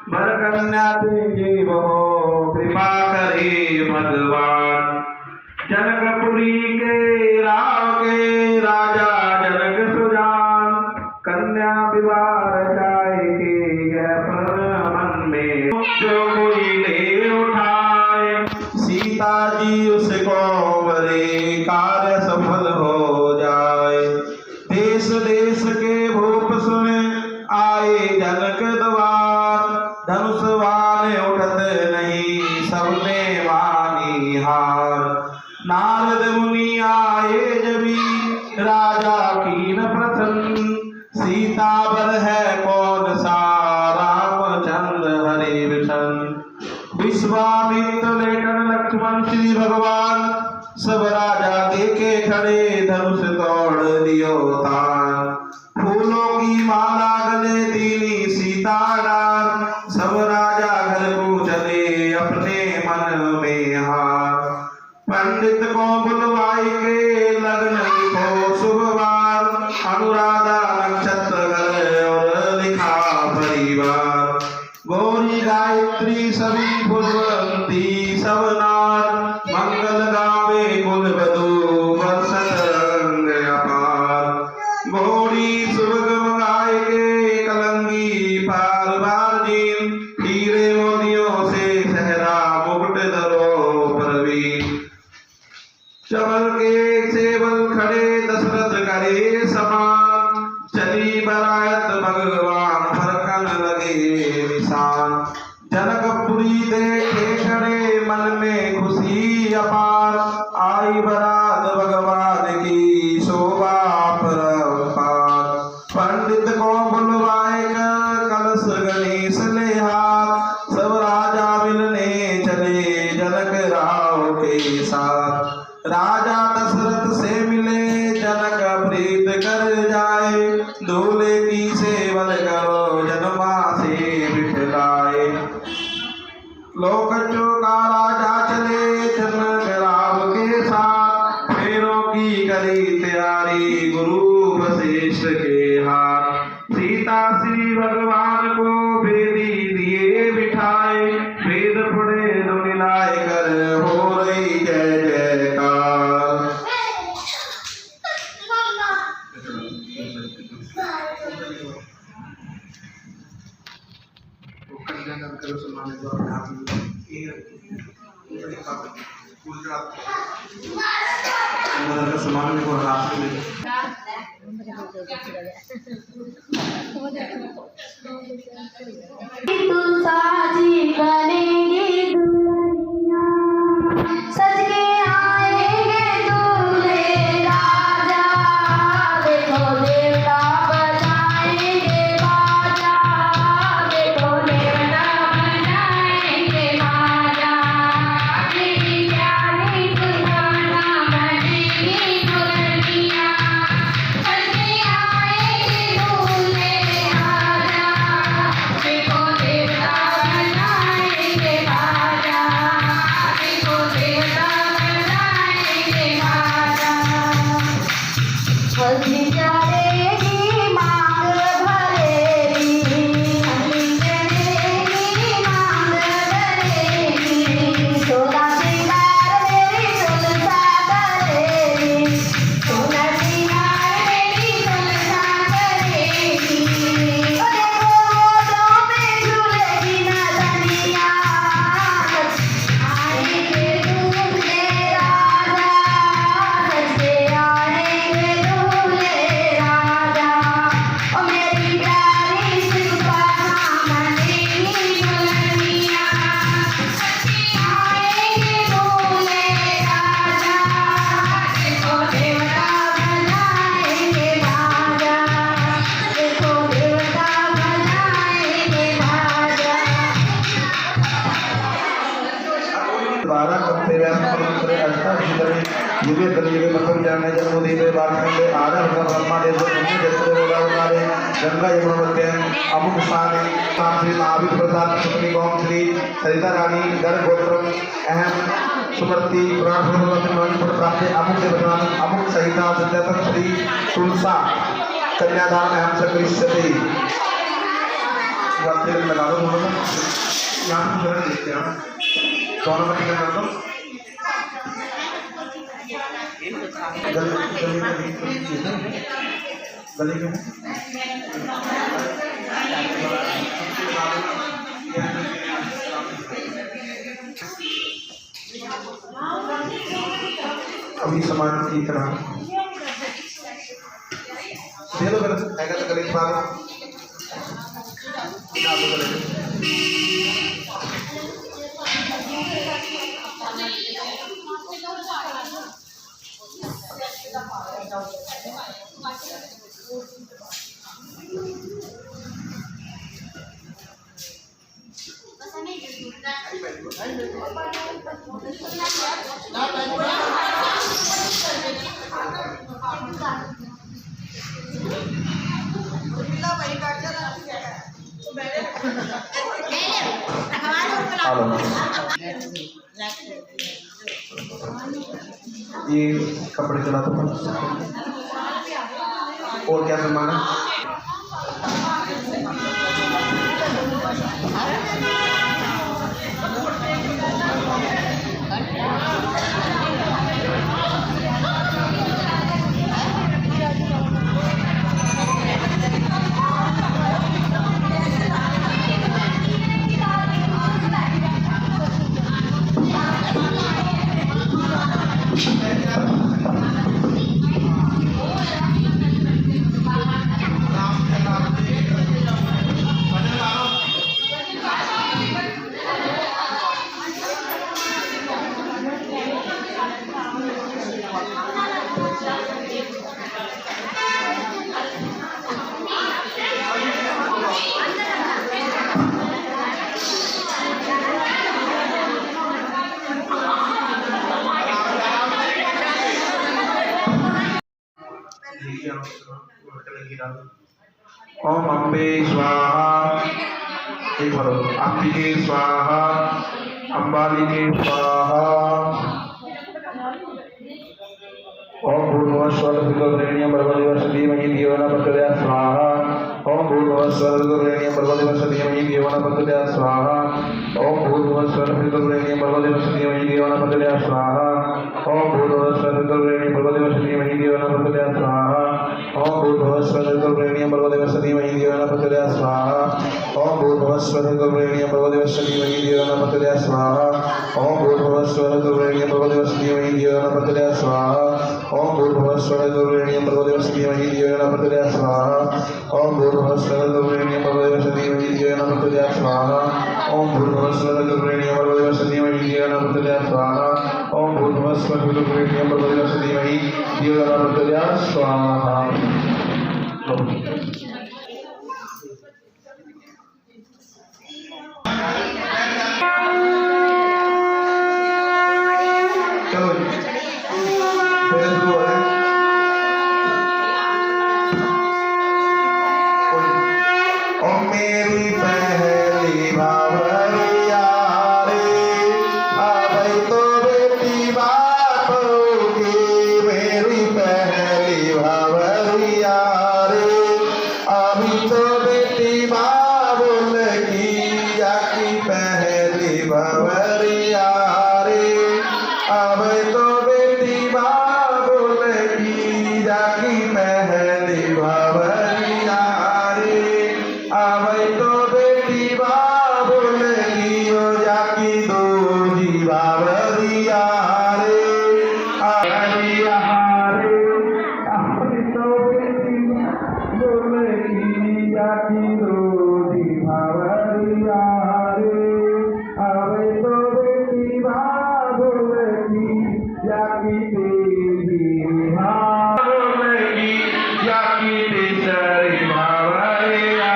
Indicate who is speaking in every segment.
Speaker 1: वर कन्या देंगे वो कृपा करे भगवान। जनकपुरी के राव के राजा जनक सुजान, कन्या विवाह जाएगी मन में जो कोई ले उठाए। सीता जी उसको वरे कार्य सफल हो जाए। देश देश के भूप सुने आए जनक द्वार, धनुष वाले उठत नहीं सबने मानी हार। नारद मुनि आए जबी राजा कीन प्रसन्न, सीता बर है कौन सा रामचंद्र हरि विषण। विश्वामित्र लेकर लक्ष्मण श्री भगवान, सब राजा देखे खड़े धनुष तोड़ दियो तान। फूलों की माला गले दीनी सीता डार, सब राजा घर को चले अपने मन में हार। पंडित को बुलवाई के लग्न को शुभवार, अनुराधा नक्षत्र घर और लिखा परिवार। गौरी गायत्री सभी फुलवंती सब नार, मंगल गावे कुल बधू बरसत रंग अपार। गौरी सुभग गाय के कलंगी पार बार जीन, हीरे मोतियों से सहरा मुकुट धरो परवीन। चमल के सेवल खड़े दशरथ करे समान, चली बरायत भगवान फरकन लगे निशान। जनकपुरी देखे खड़े मन में खुशी अपार, आई बरात भगवान की शोभा परम्पार। पंडित को बुलवाए कर कलश गणेश ले हाथ, सब राजा मिलने चले जनक राव के साथ। राजा दशरथ से मिले जनक प्रीत कर जाए, दूल्हे की सेवल करो जन्मा से बिठलाए। लोक का राजा चले जनक राव के साथ, फेरों की करी तैयारी गुरु वशिष्ठ के हाथ। सीता श्री भगवान को बेदी दिए बिठाए, वेद पढ़े धुनि लाए कर हो रही जय जयकार।
Speaker 2: तू साजी बनेगी दुल्हनिया, सज के आएंगे दूल्हे राजा। देखो देवता बजाएंगे बाजा, देखो देवता बजाएंगे बाजा। मेरी प्यारी सुहाना बनेगी दुल्हनिया, सज के आएंगे दूल्हे राजा। देखो देवता बजाएंगे बाजा, देखो देवता बजाएंगे बाजा। हल्दी चढ़ेगी मांग भरेगी, हल्दी चढ़ेगी मांग भरेगी। सोना श्रृंगार मेरी तुलसा करेगी, सोना श्रृंगार मेरी तुलसा करेगी। देखो होठों पे झूलेगी नथनिया, आएंगे दूल्हे राजा, सज के आएंगे दूल्हे राजा। ओ मेरी प्यारी सुहाना बनेगी दुल्हनिया, सज के आएंगे दूल्हे राजा। देखो देवता बजाएंगे बाजा, देखो देवता बजाएंगे बाजा।
Speaker 1: द्वारा करते व्यासपरंपरे अष्टाक्षरे युगे कलियुगे मकम जाने जन्मोदीपे बालखंडे आदर ब्रह्मा देव अन्य जत्रे उदाहरणारे गंगा यमुनोत्रे अमुक स्थाने श्री महावीर प्रसाद सुपनी कौम श्री सरिता रानी गढ़ गोत्रम अहम सुमति पुराण प्राप्त अमुक देवतान अमुक सहिता सत्यतम श्री तुलसा कन्यादान अहम सकरिष्यते। बार तेल लगा दो दोनों में। यहाँ पे जरा देखते हैं दोनों में तेल लगा दो। गली में अभी समान की तरह दे दो अगर तो गले बार ये कपड़े चला दो। और क्या सामान है? ओम अम्बे स्वाहा। एक बार अंबिके स्वाहा, अंबालिके स्वाहा। ओम भूर्भुवः स्वः ऋतुर्वरेण्यं भर्गो धीमहि धियो न प्रचोदयात् स्वाहा। ओम भूर्भुवः स्वः ऋतुर्वरेण्यं भर्गो धीमहि धियो न प्रचोदयात् स्वाहा। ओम भूर्भुवः स्वः ऋतुर्वरेण्यं भर्गो धीमहि धियो न प्रचोदयात् स्वाहा। ओम भूर्भुवः स्वः ऋतुर्वरेण्यं भर्गो धीमहि धियो न प्रचोदयात् स्वाहा। ओम भूर्भुवः स्वः ऋतुर्वरेण्यं भर्गो धीमहि धियो न प्रचोदयात् स्वाहा। ओम भूर्भुवः स्वः ऋतुर्वरेण्यं भर्गो धीमहि धियो न प्रचोदयात् स्वाहा। ओम भूर्भुवः स्वः ऋतुर्वरेण्यं भर्गो धीमहि धियो न प्रचोदयात् स्वाहा। ओम भूर्भुवः स्वः ऋतुर्वरेण्यं भर्गो धीमहि धियो न प्रचोदयात् स्वाहा। ओम भूर्भुवः स्वः ऋतुर्वरेण्यं भर्गो धीमहि धियो न प्रचोदयात् स्वाहा। ओम भूर्भुवः स्वः ऋतुर्वरेण्यं भर्गो धीमहि धियो न प्रचोदयात् स्वाहा। ओम भूर्भुवः स्वः ऋतुर्वरेण्यं भर्गो धीमहि धियो न प्रचोदयात् स्वाहा। चलो मेरी पहली बावरिया रे, अभी तो बेटी बाप होगी। मेरी पहली बावरिया रे, अभी तो बेटी बाप लगी। आकी पहली बावरिया रे, अभी तो बेटी बाप लगी। जाकी पहली बावरिया रे, अभी तो बेटी बाप लगी। ओ जाकी दूजी बावरिया रे, बावरिया रे, अभी तो बेटी बाप लगी। जाकी दूजी बावरिया रे, अभी तो बेटी बाप लगी। जाकी तेरी बाप लगी। जाकी तेरी बावरिया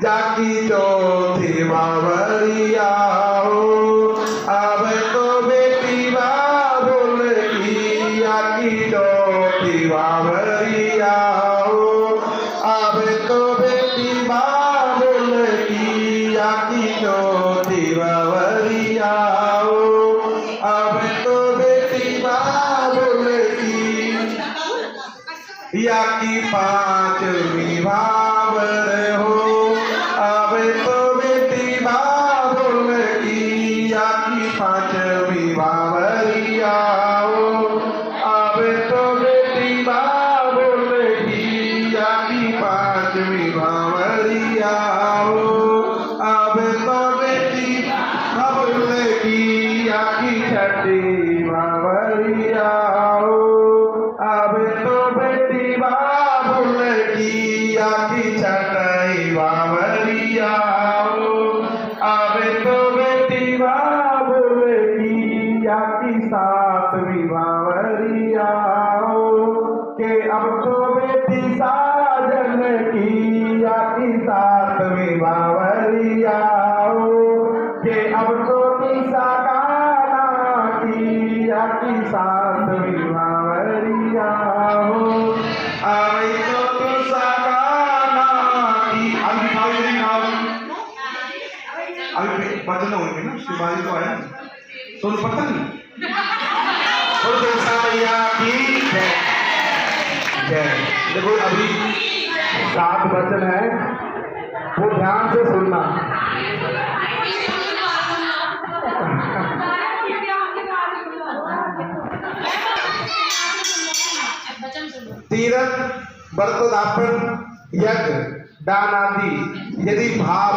Speaker 1: जाकी चौथी बावरिया हो, अब तो बेटी बाबुल की। जाकी चौथी बावरिया हो, अब तो बेटी बाबुल की। मोती बावरियाओ, अब तो बेटी बाबुल की या की पांचवी बाबर हो, अब तो बेटी बाबुल की या की पांचवी बावरियाओ, अब तो बेटी बाबुल की या की पांचवी बावरियाओ, अब तो बेटी बाबुल की या की छठी बावरियाओ, अब तो बेटी बाबुल की या की छठी बावरियाओ, अब तो बेटी बाबुल की या की सातवीं बावरियाओ, के अब तो बेटी साजन की या की सातवीं बावरियाओ, के अब तो निशा काना की या की सातवीं बावरियाओ, अब तो निशा काना की। अभी भजन होंगे ना, शिवाजी तो आया तो पता नहीं। मैया की जय जय। देखो अभी 7 वचन है, वो ध्यान से सुनना। तीरथ व्रतदापन यज्ञ दान आदि यदि भाव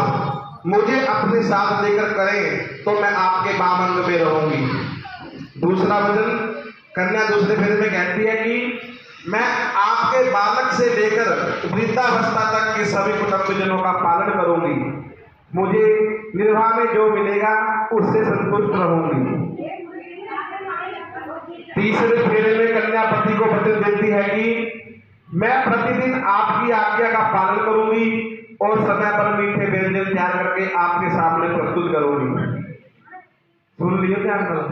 Speaker 1: मुझे अपने साथ लेकर करें तो मैं आपके बामंग में रहूंगी। दूसरा वचन कन्या दूसरे फेरे में कहती है कि मैं आपके बालक से लेकर वृद्धावस्था तक के सभी कुटुंबजनों का पालन करूंगी, मुझे निर्वाह में जो मिलेगा उससे संतुष्ट रहूंगी। तीसरे फेरे में कन्या पति को वचन देती है कि मैं प्रतिदिन आपकी आज्ञा का पालन करूंगी और समय पर मीठे व्यंजन तैयार करके आपके सामने प्रस्तुत करूंगी। सुन लियो ध्यान करो।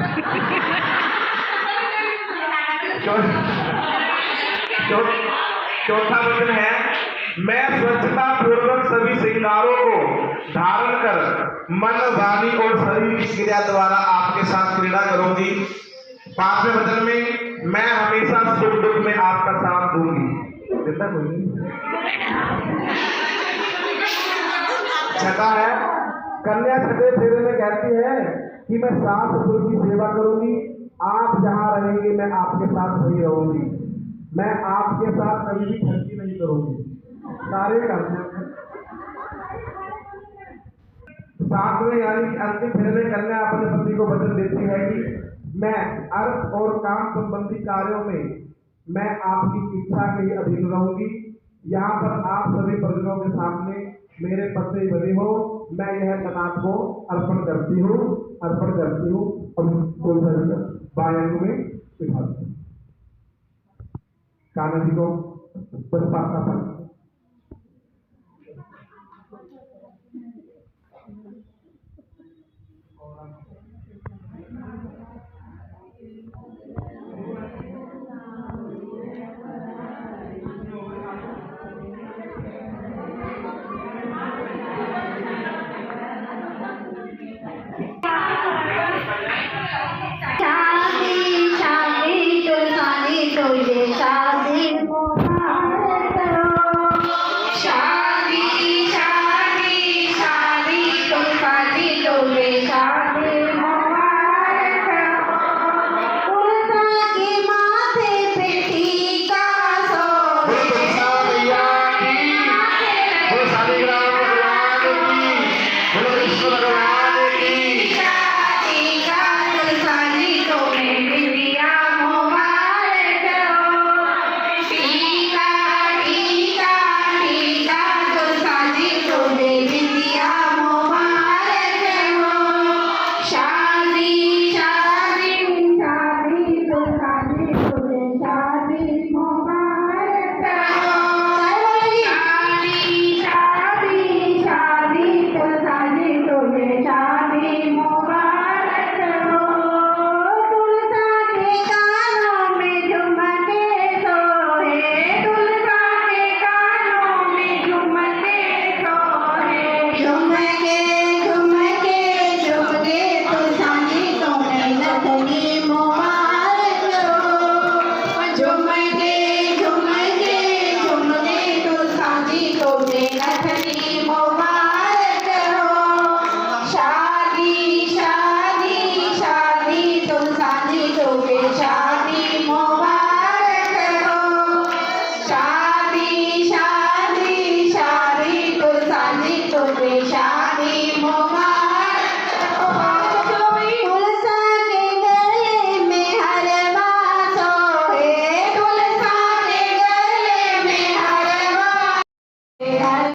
Speaker 1: चौथा वचन है मैं स्वच्छता पूर्वक सभी श्रृंगारों को धारण कर मन वाणी और शरीर की क्रिया द्वारा आपके साथ क्रीड़ा करूंगी। पांचवें वचन में मैं हमेशा सुख दुख में आपका साथ दूंगी। छठा है कन्या छठे फेरे में कहती है कि मैं सास ससुर की सेवा करूंगी, आप जहां रहेंगे मैं आपके साथ वही रहूंगी, मैं आपके साथ कभी भी खर्ची नहीं करूंगी। सारे करते हैं। सातवें यानी कि अंतिम फेरे में कन्या अपने पति को वचन देती है कि मैं अर्थ और काम संबंधी कार्यों में मैं आपकी इच्छा के ही अधीन रहूंगी। यहाँ पर आप सभी परिजनों के सामने मेरे पति बने हो, मैं यह कनात को अर्पण करती हूँ और बायंग में बिठा दूँ। कान्हा जी को बस पासा पर